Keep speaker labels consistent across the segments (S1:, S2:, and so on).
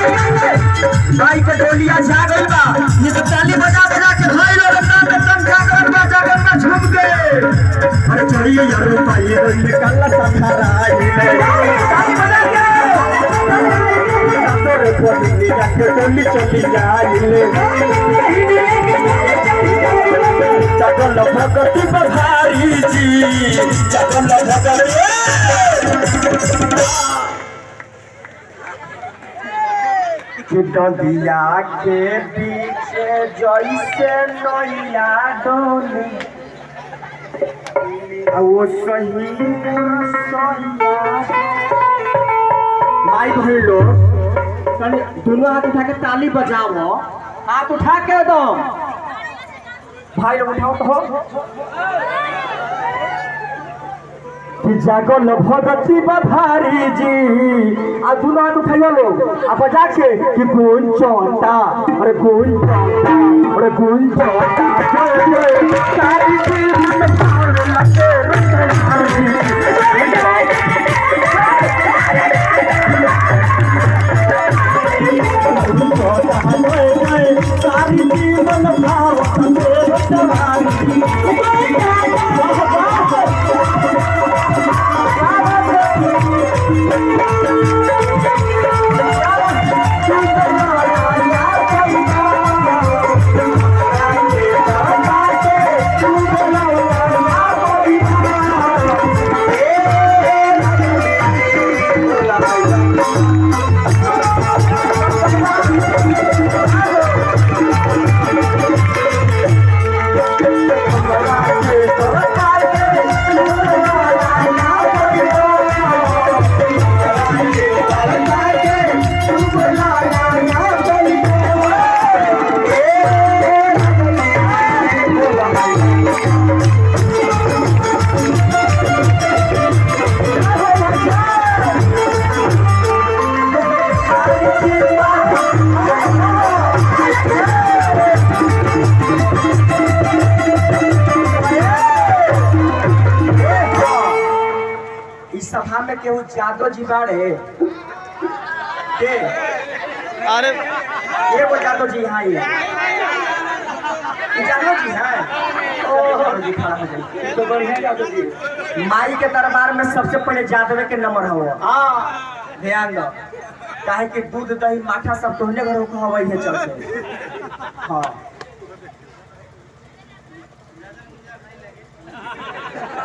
S1: भाई के डोलिया छा गई बा, ये सब ताली बजा बजा के भाई लोग अपना में संख्या कर बजा करना झूम गए। अरे चढ़िए यार भाई रोई कल्ला संखारा ताली बजा के डोली चली जाइले चकल भगती बधारी जी चकल भगती डलिया के पीछे जैसे नैया डोली वो सही माई बहन लोग दोनों हाथ उठा के ताली बजाओ, हाथ उठा के दो भाई लोग उठाओ तो जागल भगती बधारी जी आ दोनों हाथ उठाइए लोग आ बजा के कि गुन चौटा अरे गुन चौटा अरे गुन चौटा सारी दिल में पार लगे सारी जीवन भाव सभा में केहू जादव जी बाड़े के
S2: अरे
S1: ये वो जादव जी यहाँ ही जादव जी है जी खड़ा हो जाए तो बढ़िया जादव जी माई के दरबार में सबसे पहले जादव के नंबर हो ध्यान दो काहे कि दूध दही माठा सब तोहने घर हवाई है चलते हाँ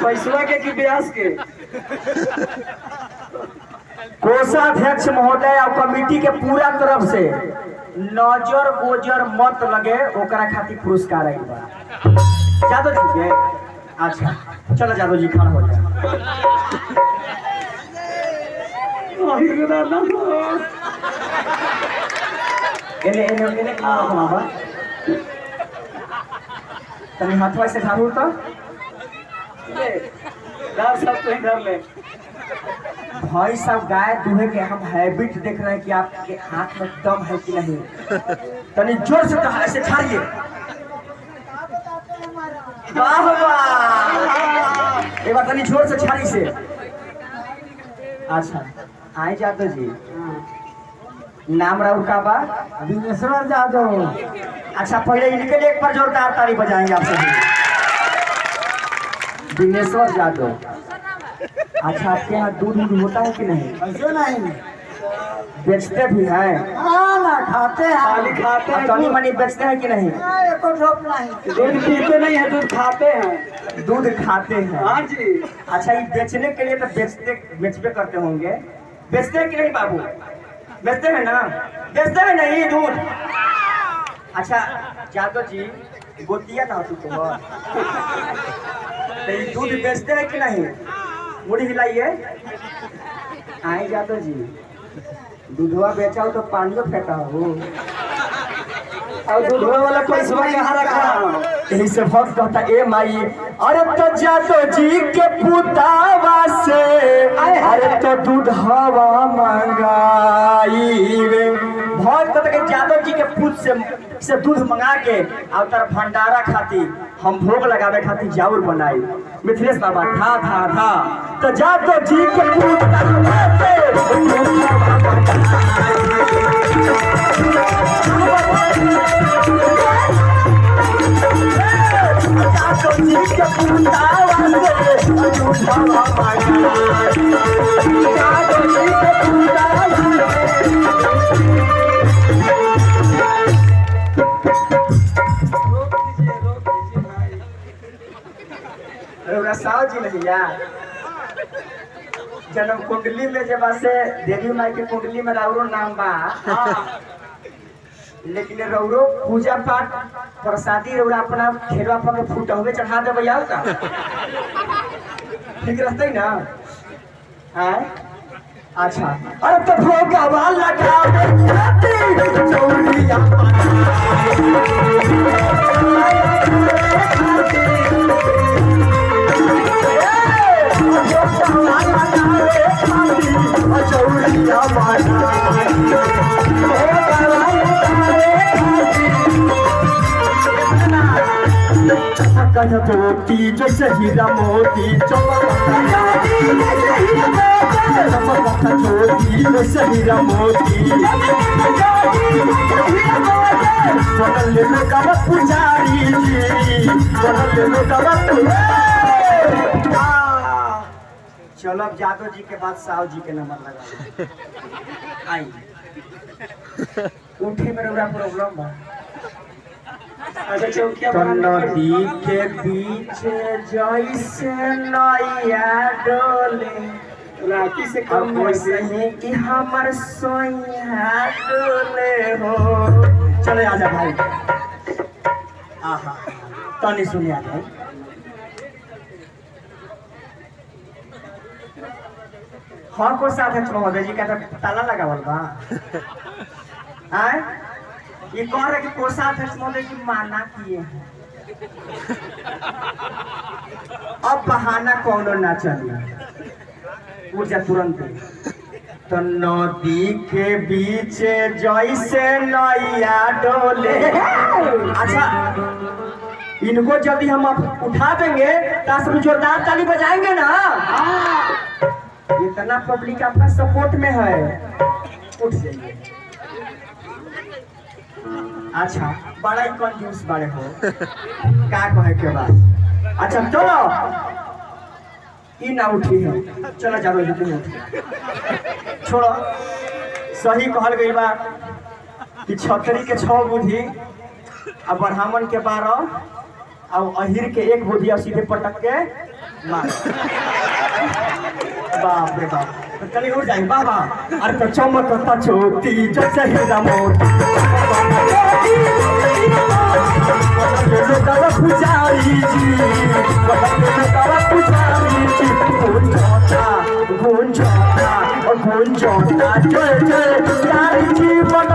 S1: पैसवा के कि ब्यास के कोषाध्यक्ष महोदय और कमेटी के पूरा तरफ से नजर गोजर मत लगे ओकरा खातिर पुरस्कार आइल बा जादव जी के। अच्छा चलो जादव जी खड़ा हो जाए इन्हें इन्हें इन्हें खड़ा होना बा तनी हाथवा से ढालू तो सब तो धर ले भाई साहब गाय दूहे के हम हैबिट देख रहे हैं कि आपके हाथ में दम है कि नहीं तनी जोर से ऐसे छाड़िए वाह वाह एक बार तनी जोर से छाड़ी से। अच्छा आए जादव जी नाम राहुल का बा दिनेश्वर जादव। अच्छा पहले इनके लिए एक बार जोरदार ताली बजाएंगे आप सभी दिनेश्वर जादव। अच्छा आपके यहाँ दूध होता है कि नहीं?
S3: ऐसे नहीं
S1: बेचते भी हैं
S3: ना खाते हैं
S1: खाते हैं तनी मनी बेचते हैं कि नहीं?
S3: नहीं
S1: दूध पीते नहीं है दूध खाते हैं दूध खाते हैं हाँ जी। अच्छा ये बेचने के लिए तो बेचते करते होंगे बेचते हैं कि नहीं बाबू? बेचते हैं ना बेचते हैं नहीं दूध। अच्छा जादव जी गोतिया था तू तो दूध बेचते हैं कि नहीं? मुड़ी हिलाइए आए जादव जी दूधवा बेचा तो पानियो फेंका हो और दूधवा वाला पैसा कहाँ रखा? यही से भक्त कहता ए माई अरे तो जादव जी के पुतावा से अरे तो दूध हवा मंगाई रे भक्त कहता कि जादव जी के से दूध मंगा के और तर भंडारा खाती हम भोग लगावे खाती जाऊर बनाई। मिथिलेश बाबा था तो जा तो जी के साव जी नहीं यार जन्म कुंडली में जब से देवी माई के कुंडली में रौरो नाम बा लेकिन रौरो पूजा पाठ प्रसादी रौरा अपना खेलवा पर फूटवे चढ़ा दे भैया का ठीक रहते ना है। अच्छा अरे तो भोगवा लगा ज्योति जैसे हीरा मोती ज्योति जैसे हीरा मोती पुजारी जी चलो जादव जी के बाद साहु जी के नंबर लगा आई उठे में प्रॉब्लम बा। नदी के बीच जैसे नैया डोले राखी से कम वैसे ही कि हमर सोइया डोले हो। चले आजा भाई आहा तनी सुनिया भाई हाँ को साथ महोदय जी का ताला लगावल बा आए ये कह रहे कि कोषाध्यक्ष महोदय की माना किए हैं अब बहाना कौन ना चलना ऊर्जा तुरंत। तो नदी के बीच जैसे नैया डोले। अच्छा इनको यदि हम उठा देंगे तो सब जोरदार ताली बजाएंगे ना। इतना पब्लिक आपका सपोर्ट में है उठ जाइए। अच्छा बड़ा ही कंजूस बड़े हो क्या कहे के बाद। अच्छा चलो ई ना उठी है चलो जाओ छोड़ो सही कहल गई बा कि छतरी के 6 बुद्धि और ब्राह्मण के 12 और अहिर के 1 बुद्धि और सीधे पटक के मार। बाप रे बाप तो चलिए उठ जाए बाबा। अरे तो चमकता छोटी जैसे हीरा मोती पुजारी जी गुंजोता जय जय प्यारी जी मन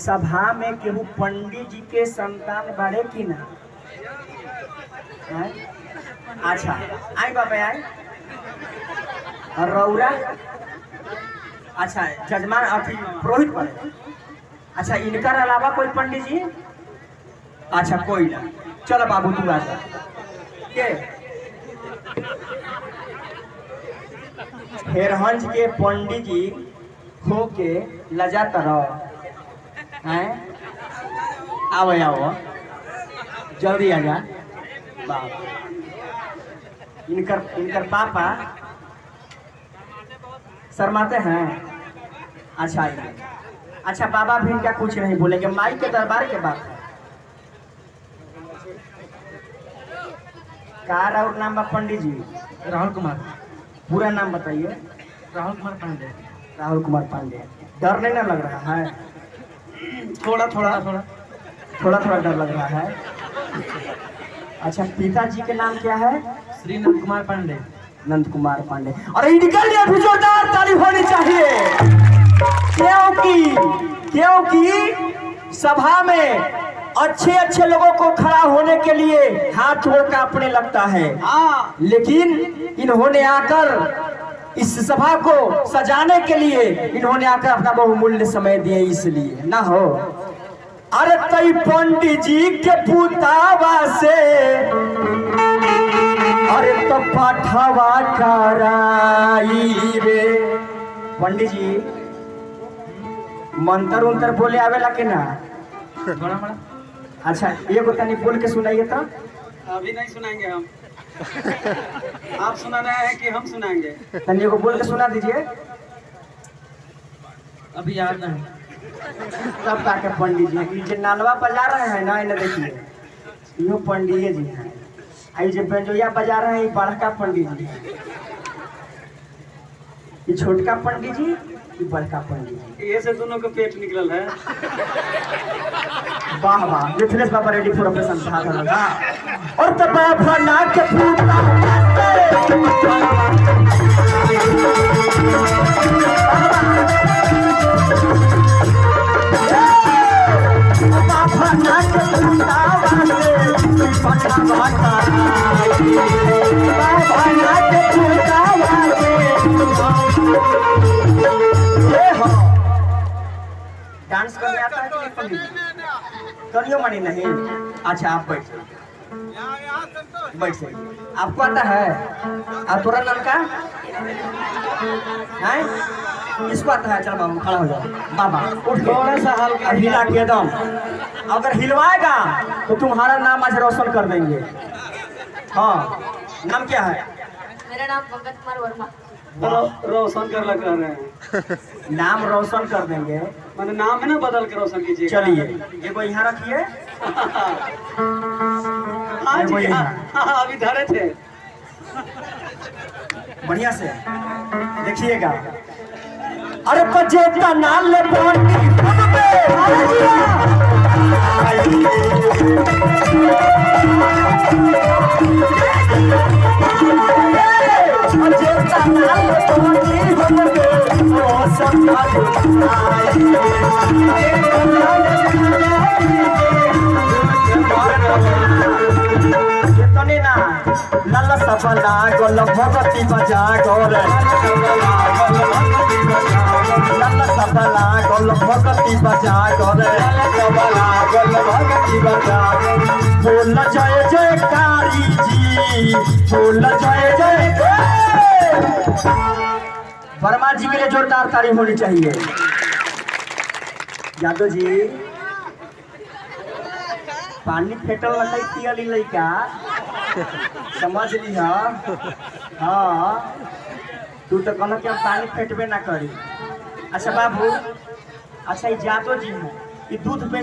S1: सभा में केहू पंडित जी के संतान बाड़े की ना हैं? अच्छा आई बाबा आई और रौरा अच्छा जजमान अथी पुरोहित बने। अच्छा इनकर अलावा कोई पंडित जी? अच्छा कोई ना, चलो बाबू तू आ जा के हेरहंज के पंडित जी हो के लजा तरह हैं। आओ आओ जल्दी आ जा बाबा। इनकर पापा शर्माते हैं। अच्छा अच्छा बाबा भी इनका कुछ नहीं बोलेंगे, माई के दरबार के बात है। कार और नाम बा पंडित जी?
S2: राहुल कुमार।
S1: पूरा नाम बताइए।
S2: राहुल कुमार पांडे।
S1: राहुल कुमार पांडे। डर नहीं ना लग रहा है?
S2: थोड़ा थोड़ा
S1: डर लग रहा है। अच्छा पिताजी के नाम क्या है?
S2: श्री नंद कुमार पांडे।
S1: नंद कुमार पांडे। और इनके लिए भी जोरदार ताली होनी चाहिए, क्योंकि सभा में अच्छे लोगों को खड़ा होने के लिए हाथ जोड़ कांपने लगता है। लेकिन इन्होंने आकर इस सभा को सजाने के लिए इन्होंने आकर अपना बहुमूल्य समय दिए, इसलिए ना हो। अरे तई पंडित जी के पुतावा से अरे तो पाठवा कराई रे। पंडित जी मंत्र उन्तर बोले आवेला के ना?
S2: थोड़ा मोड़ा।
S1: अच्छा एगो तनी बोल के सुनाइए तो।
S4: अभी नहीं सुनाएंगे हम। आप सुनाना है कि हम सुनाएंगे?
S1: तनी एगो बोल के सुना दीजिए।
S2: अभी याद नहीं।
S1: तब ताके पंडित जी ये नालवा बजा रहे हैं ना, इन्हें देखिए यो पंडित जी हैं। आई जो बेंजोया बजा रहे हैं ये बड़का पंडित जी हैं। ये छोटका पंडित जी, ये बड़का पंडित जी।
S4: ये से दोनों का पेट निकलल है।
S1: वाह वाह मिथिलेश बाबा रेडी फॉर ऑपरेशन था। और तब बाबा नाक के फूटा बाबा नाक के फूटा बाबा नाक के फूटा डांस करने आता है कि नहीं पंडित? करियो मानी नहीं। अच्छा आप बैठ जाइए। आपको आता है? आप तोरा नाम का है? इसको आता है? चल बाबू खड़ा हो जाओ। बाबा उठ थोड़ा सा हल्का हिला के दम, अगर हिलवाएगा तो तुम्हारा नाम आज रोशन कर देंगे। हाँ नाम क्या है?
S3: मेरा नाम पंकज कुमार वर्मा।
S4: रोशन कर लग रहे हैं।
S1: नाम रोशन कर देंगे
S4: मैंने नाम है ना बदल के रोशन कीजिए।
S1: चलिए एगो यहाँ रखिए।
S4: हाँ जी हाँ, अभी धरे थे।
S1: बढ़िया से देखिएगा। अरे बजेता नाल पानी लाला सपना गोल भगती बजा गोरे लाला सपना गोल भगती बजा गोरे बोल जय जयकारी जी, बोल जय जय। वर्मा जी के लिए जोरदार तारीफ होनी चाहिए। यादव जी पानी फेटल लगी लड़का समझ ली। हाँ तू तो कहना कि हम पानी फेटबे ना करी। अच्छा बाबू, अच्छा ये जादव जी है, ये दूध बेच